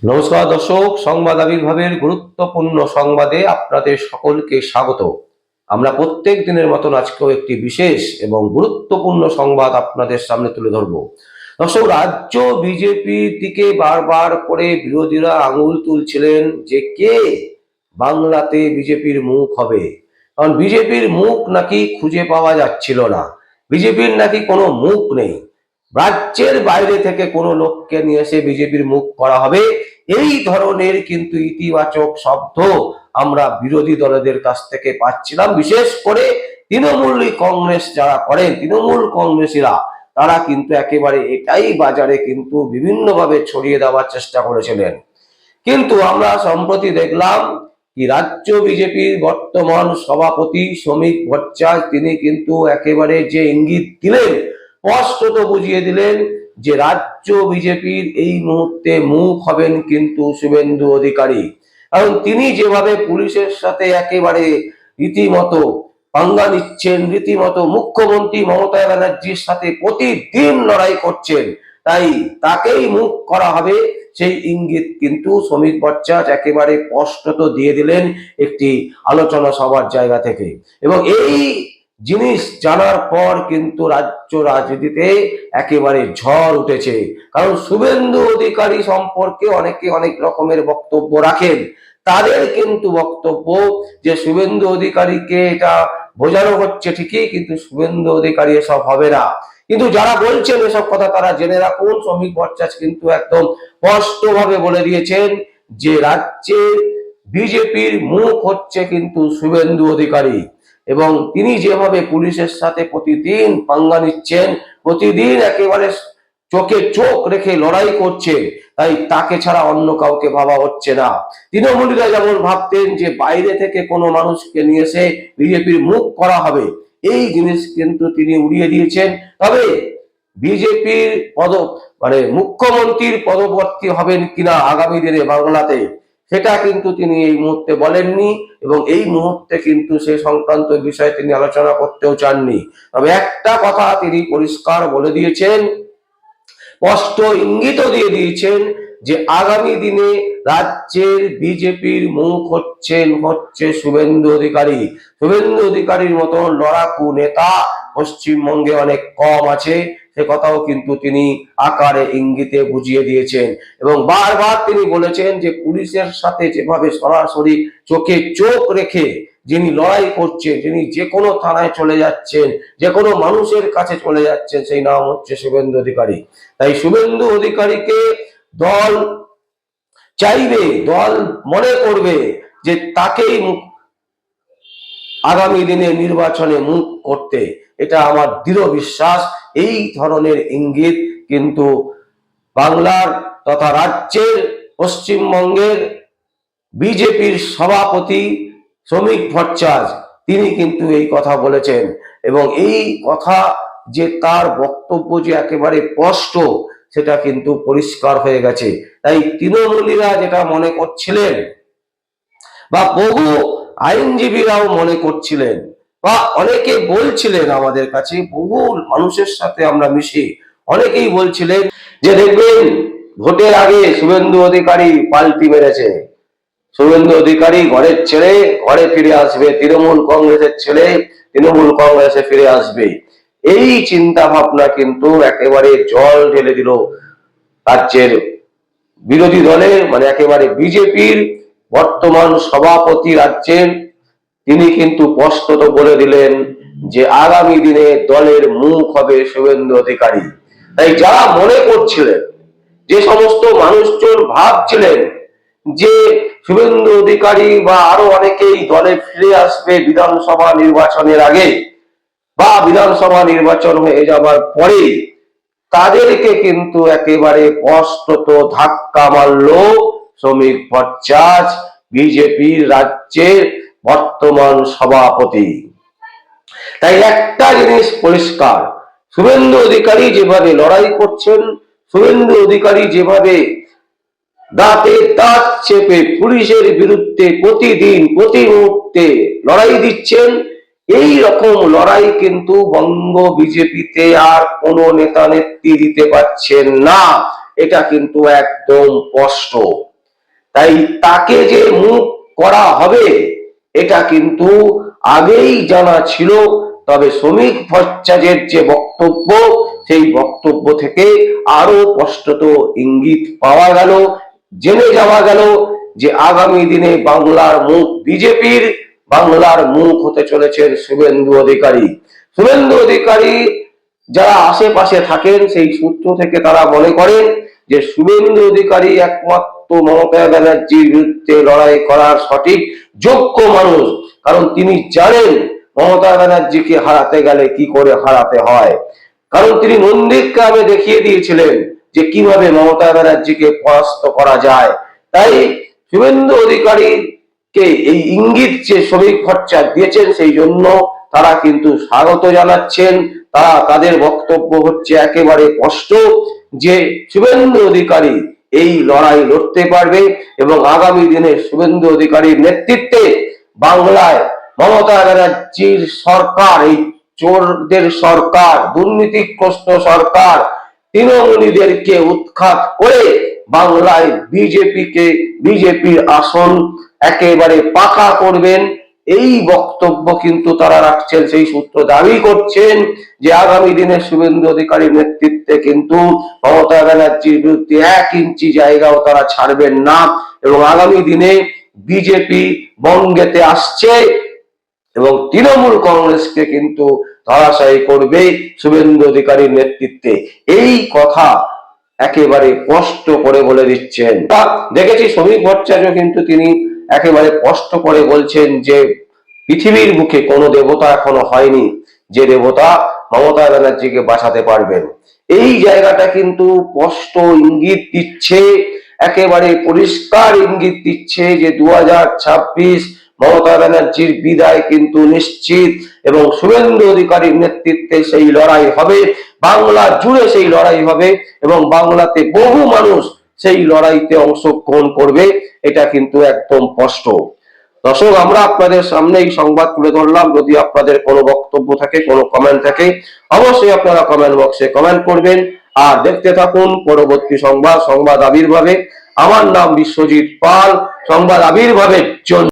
নমস্কার দর্শক, সংবাদ আবির্ভাবের গুরুত্বপূর্ণ সংবাদে আপনাদের সকলকে স্বাগত। আমরা প্রত্যেক দিনের মতন আজকেও একটি বিশেষ এবং গুরুত্বপূর্ণ সংবাদ আপনাদের সামনে তুলে ধরব। দর্শক, রাজ্য বিজেপির দিকে বারবার করে বিরোধীরা আঙুল তুলছিলেন যে কে বাংলাতে বিজেপির মুখ হবে। কারণ বিজেপির মুখ নাকি খুঁজে পাওয়া যাচ্ছিল না, বিজেপির নাকি কোনো মুখ নেই। রাজ্যের বাইরে থেকে কোনো লোককে নিয়ে এসে বিজেপির মুখ করা হবে, এই ধরনের কিন্তু ইতিবাচক শব্দ আমরা বিরোধী দলদের কাছ থেকে পাচ্ছিলাম। বিশেষ করে তৃণমূল কংগ্রেস যারা করেন, তৃণমূল কংগ্রেসীরা, তারা কিন্তু একেবারে এটাই বাজারে কিন্তু বিভিন্নভাবে ছড়িয়ে দেওয়ার চেষ্টা করেছিলেন। কিন্তু আমরা সম্প্রতি দেখলাম কি রাজ্য বিজেপির বর্তমান সভাপতি শ্রমিক ভট্টাচার্য তিনি কিন্তু একেবারে যে ইঙ্গিত দিলেন, স্পষ্টত বুঝিয়ে দিলেন যে রাজ্য বিজেপির এই মুহূর্তে মুখ হবেন কিন্তু শুভেন্দু অধিকারী। কারণ তিনি যেভাবে পুলিশের সাথে একেবারে রীতিমতো পাঙ্গা নিচ্ছেন, রীতিমতো মুখ্যমন্ত্রী মমতা ব্যানার্জির সাথে প্রতিদিন লড়াই করছেন, তাই তাকেই মুখ করা হবে সেই ইঙ্গিত কিন্তু শ্রমিক ভট্টাচার্য একেবারে স্পষ্টত দিয়ে দিলেন একটি আলোচনা সভার জায়গা থেকে। এবং এই জিনিস জানার পর কিন্তু রাজ্য রাজনীতিতে একেবারে ঝড় উঠেছে। কারণ শুভেন্দু অধিকারী সম্পর্কে অনেকে অনেক রকমের বক্তব্য রাখেন। তাদের কিন্তু বক্তব্য যে শুভেন্দু অধিকারীকে এটা বোঝানো হচ্ছে ঠিকই, কিন্তু শুভেন্দু অধিকারী এসব হবে না। কিন্তু যারা বলছেন এসব কথা তারা জেনে রাখুন, শ্রমিক ভট্টাচার্য কিন্তু একদম স্পষ্টভাবে বলে দিয়েছেন যে রাজ্যের বিজেপির মুখ হচ্ছে কিন্তু শুভেন্দু অধিকারী। এবং তিনি যেভাবে পুলিশের সাথে প্রতিদিন পাঙ্গা নিচ্ছেন, প্রতিদিন একেবারে চোখে চোখ রেখে লড়াই করছে, তাই তাকে ছাড়া অন্য কাউকে ভাবা হচ্ছে না। তৃণমূলীরা যেমন ভাবতেন যে বাইরে থেকে কোনো মানুষকে নিয়ে এসে বিজেপির মুখ করা হবে, এই জিনিস কিন্তু তিনি উড়িয়ে দিয়েছেন। তবে বিজেপির মুখ্যমন্ত্রীর পদপ্রার্থী হবেন কিনা আগামী দিনে বাংলাতে, সেটা কিন্তু তিনি এই মুহূর্তে বলেননি এবং এই মুহূর্তে কিন্তু সে সংক্রান্ত বিষয়ে তিনি আলোচনা করতেও চাননি। তবে একটা কথা তিনি পরিষ্কার বলে দিয়েছেন, স্পষ্ট ইঙ্গিত দিয়ে দিয়েছেন যে আগামী দিনে রাজ্যের বিজেপির মুখ হচ্ছে শুভেন্দু অধিকারী। শুভেন্দু অধিকারীর মতন লড়াকু নেতা পশ্চিমবঙ্গে অনেক কম আছে, সে কথাও কিন্তু তিনি আকারে ইঙ্গিতে বুঝিয়ে দিয়েছেন। এবং বারবার তিনি বলেছেন যে পুলিশের সাথে যেভাবে সরাসরি চোখে চোখ রেখে যিনি লড়াই করছেন, যিনি যে কোনো থানায় চলে যাচ্ছেন, যে কোনো মানুষের কাছে চলে যাচ্ছেন, সেই নাম হচ্ছে শুভেন্দু অধিকারী। তাই শুভেন্দু অধিকারীকে দল চাইবে, দল মনে করবে যে তাকেই আগামী দিনে নির্বাচনে মুখ করতে, এটা আমার দৃঢ় বিশ্বাস। এই ধরনের ইঙ্গিত কিন্তু বাংলার তথা রাজ্যের পশ্চিমবঙ্গের বিজেপির সভাপতি শ্রমিক ভট্টাচার্য তিনি কিন্তু এই কথা বলেছেন। এবং এই কথা যে তার বক্তব্য যে একেবারে স্পষ্ট, সেটা কিন্তু পরিষ্কার হয়ে গেছে। তাই তৃণমূলীরা যেটা মনে করছিলেন বা বহু আইনজীবীরাও মনে করছিলেন বা অনেকে বলছিলেন, আমাদের কাছে বহু মানুষের সাথে আমরা মিশি, অনেকেই বলছিলেন যে দেখবেন ভোটের আগে শুভেন্দু অধিকারী পাল্টি মেরেছে, শুভেন্দু অধিকারী ঘরের ছেলে ঘরে ফিরে আসবে, তৃণমূল কংগ্রেসের ছেলে তৃণমূল কংগ্রেসে ফিরে আসবে। এই চিন্তা ভাবনা কিন্তু একেবারে জল ঢেলে দিল রাজ্যের বিরোধী দলের, একেবারে বিজেপির বর্তমান সভাপতি রাজ্যের। তিনি কিন্তু স্পষ্টত বলে দিলেন যে আগামী দিনে দলের মুখ হবে শুভেন্দু অধিকারী। তাই যারা মনে করছিলেন, যে সমস্ত মানুষজন ভাবছিলেন যে শুভেন্দু অধিকারী বা আরো অনেকেই দলে ফিরে আসবে বিধানসভা নির্বাচনের আগে বা বিধানসভা নির্বাচন হয়ে যাবার পরে, তাদেরকে কিন্তু একেবারে স্পষ্টত ধাক্কা মারল শ্রমিক ভট্টাচার্য, বিজেপির রাজ্যের বর্তমান সভাপতি। তাই একটা জিনিস পরিষ্কার, শুভেন্দু অধিকারী যেভাবে লড়াই করছেন, শুভেন্দু অধিকারী যেভাবে দাঁতে দাঁত চেপে পুলিশের বিরুদ্ধে প্রতিদিন প্রতি মুহূর্তে লড়াই দিচ্ছেন, এই রকম লড়াই কিন্তু বঙ্গ বিজেপিতে আর কোনো নেতা নেত্রী দিতে পারছেন না। এটা কিন্তু একদম স্পষ্ট। তাই তাকে যে মুখ করা হবে এটা কিন্তু আগেই জানা ছিল। তবে শ্রমিক ভট্টাচার্যের যে বক্তব্য, সেই বক্তব্য থেকে আরো স্পষ্টত ইঙ্গিত পাওয়া গেল, জেনে যাওয়া গেল যে আগামী দিনে বাংলার মুখ বিজেপির, বাংলার মুখ হতে চলেছেন শুভেন্দু অধিকারী। শুভেন্দু অধিকারী যারা আশেপাশে থাকেন সেই সূত্র থেকে তারা মনে করেন যে শুভেন্দু অধিকারী একমাত্র মমতা ব্যানার্জির বিরুদ্ধে লড়াই করার সঠিক যোগ্য মানুষ। কারণ তিনি জানেন মমতা ব্যানার্জিকে হারাতে গেলে কি করে হারাতে হয়। কারণ তিনি নন্দীগ্রামে দেখিয়ে দিয়েছিলেন যে কিভাবে মমতা ব্যানার্জিকে পরাস্ত করা যায়। তাই শুভেন্দু অধিকারীকে এই ইঙ্গিত যে শ্রমিক ভট্টাচার্য দিয়েছেন, সেই জন্য তারা কিন্তু স্বাগত জানাচ্ছেন। তারা তাদের বক্তব্য হচ্ছে একেবারে স্পষ্ট যে শুভেন্দু অধিকারী এই লড়াই লড়তে পারবে এবং আগামী দিনে শুভেন্দু অধিকারীর নেতৃত্বে বাংলায় মমতা ব্যানার্জির সরকার, এই চোরদের সরকার, দুর্নীতিগ্রস্ত সরকার, তৃণমূলীদেরকে উৎখাত করে বাংলায় বিজেপির আসন একেবারে পাকা করবেন, এই বক্তব্য কিন্তু তারা রাখছেন। সেই সূত্র দাবি করছেন যে আগামী দিনে শুভেন্দু অধিকারীর নেতৃত্বে কিন্তু মমতা ব্যানার্জির বিরুদ্ধে 1 ইঞ্চি জায়গাও তারা ছাড়বেন না এবং আগামী দিনে বিজেপি বঙ্গেতে আসছে এবং তৃণমূল কংগ্রেসকে কিন্তু ধরাশায়ী করবে শুভেন্দু অধিকারীর নেতৃত্বে। এই কথা একেবারে স্পষ্ট করে বলে দিচ্ছেন। দেখেছি শ্রমিক ভট্টাচার্য কিন্তু তিনি একেবারে স্পষ্ট করে বলছেন যে পৃথিবীর বুকে কোনো দেবতা এখনো হয়নি যে দেবতা মমতা ব্যানার্জিকে বাঁচাতে পারবেন। এই জায়গাটা কিন্তু স্পষ্ট ইঙ্গিত দিচ্ছে, একেবারে পরিষ্কার ইঙ্গিত দিচ্ছে যে 2026 মমতা ব্যানার্জির বিদায় কিন্তু নিশ্চিত এবং শুভেন্দু অধিকারীর নেতৃত্বে সেই লড়াই হবে, বাংলা জুড়ে সেই লড়াই হবে এবং বাংলাতে বহু মানুষ সেই লড়াইতে অংশগ্রহণ করবে, এটা কিন্তু একদম স্পষ্ট। দর্শক, আমরা আপনাদের সামনে এই সংবাদ তুলে ধরলাম। যদি আপনাদের কোনো বক্তব্য থাকে, কোনো কমেন্ট থাকে, অবশ্যই আপনারা কমেন্ট বক্সে কমেন্ট করবেন। আর দেখতে থাকুন পরবর্তী সংবাদ আবির্ভাবে। আমার নাম বিশ্বজিৎ পাল। সংবাদ আবির্ভাবের জন্য